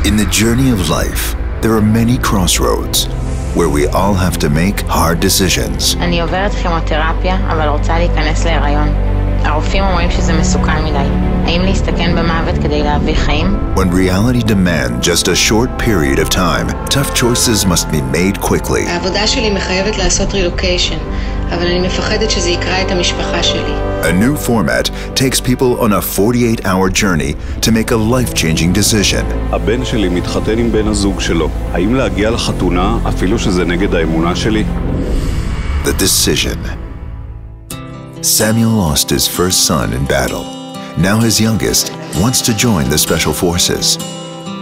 In the journey of life, there are many crossroads where we all have to make hard decisions. אני עוברת כימותרפיה, אבל רוצה להיכנס להיריון. הרופאים אומרים שזה מסוכן מדי. האם להסתכן במוות כדי להביא חיים? When reality demands just a short period of time, tough choices must be made quickly. העבודה שלי מחייבת לעשות רילוקיישן, אבל אני מפחדת שזה יקרא את המשפחה שלי. A new format takes people on a 48-hour journey to make a life-changing decision. הבן שלי מתחתן עם בן הזוג שלו. האם להגיע לחתונה אפילו שזה נגד האמונה שלי? The decision. Samuel lost his first son in battle. Now his youngest wants to join the special forces.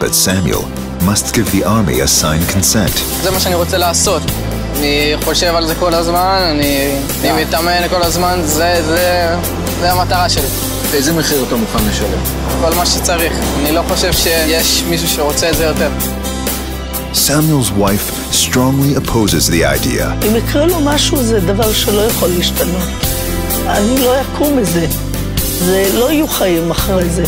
But Samuel must give the army a signed consent. זה מה שאני רוצה לעשות. אני חושב על זה כל הזמן, אני מתאמן כל הזמן, זה המטרה שלי. באיזה מחיר אתה מוכן לשלם? כל מה שצריך. אני לא חושב שיש מישהו שרוצה את זה יותר. Samuel's wife strongly opposes the idea. אם יקרה לו משהו זה דבר שלא יכול להשתנות. אני לא אקום מזה. זה לא יהיו חיים אחרי זה.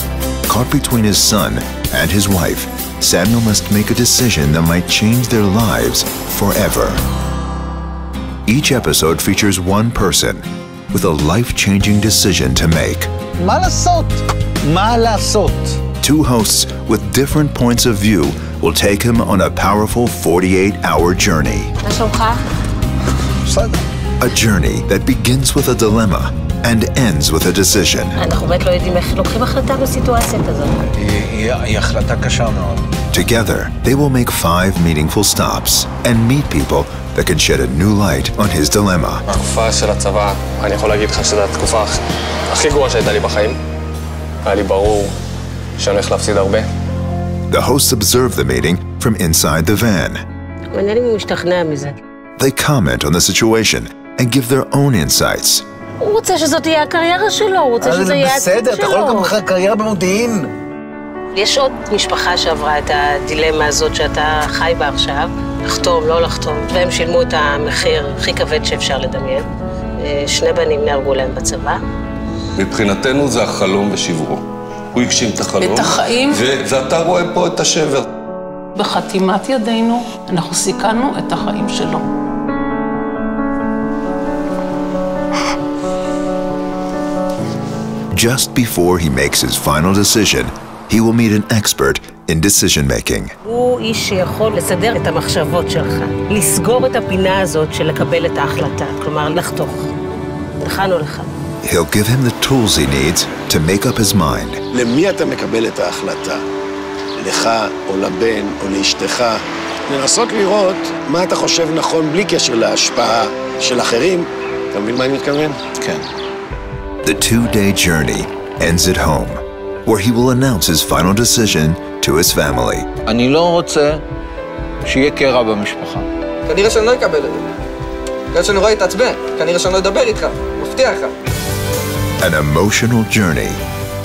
Caught between his son and his wife, Samuel must make a decision that might change their lives forever. Each episode features one person with a life-changing decision to make. מה לעשות? מה לעשות? Two hosts with different points of view will take him on a powerful 48-hour journey. מה שלומך? בסדר. A journey that begins with a dilemma and ends with a decision. אנחנו באמת לא יודעים איך לוקחים החלטה בסיטואציה כזאת. היא החלטה קשה מאוד. Together, they will make 5 meaningful stops and meet people that can shed a new light on his dilemma. התקופה של הצבא, אני יכול להגיד לך שזו התקופה הכי גרועה שהייתה לי בחיים. היה לי ברור שאני הולך להפסיד הרבה. The hosts observe the meeting from inside the van. מעניין אם הוא משתכנע מזה. They comment on the situation and give their own insights. הוא רוצה שזאת תהיה הקריירה שלו, הוא רוצה שזה יהיה העתיד שלו. בסדר, אתה יכול לקום לך קריירה במודיעין. יש עוד משפחה שעברה את הדילמה הזאת שאתה חי בה עכשיו, לחתום, לא לחתום, והם שילמו את המחיר הכי כבד שאפשר לדמיין. 2 בנים נהרגו להם בצבא. מבחינתנו זה החלום ושברו. הוא הגשים את החלום. את החיים. ואתה רואה פה את השבר. בחתימת ידינו אנחנו סיכנו את החיים שלו. Just before he makes his final decision, he will meet an expert in decision making. הוא איש שיכול לסדר את המחשבות שלך, לסגור את הפינה הזאת של לקבל את ההחלטה, כלומר לחתוך. לכאן או לכאן. He'll give him the tools he needs to make up his mind. למי אתה מקבל את ההחלטה? לך או לבן או לאשתך? לנסות לראות מה אתה חושב נכון בלי קשר להשפעה של אחרים. אתה מבין מה אני מתכוון? כן. The 2-day journey ends at home, where he will announce his final decision to his family. אני לא רוצה שיהיה קרע במשפחה. כנראה שאני לא אקבל את זה. כנראה שאני רואה להתעצבן. כנראה שאני לא אדבר איתך. מבטיח לך. An emotional journey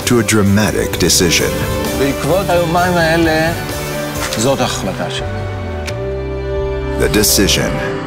to a dramatic decision. בעקבות היומיים האלה, זאת ההחלטה שלי. The decision.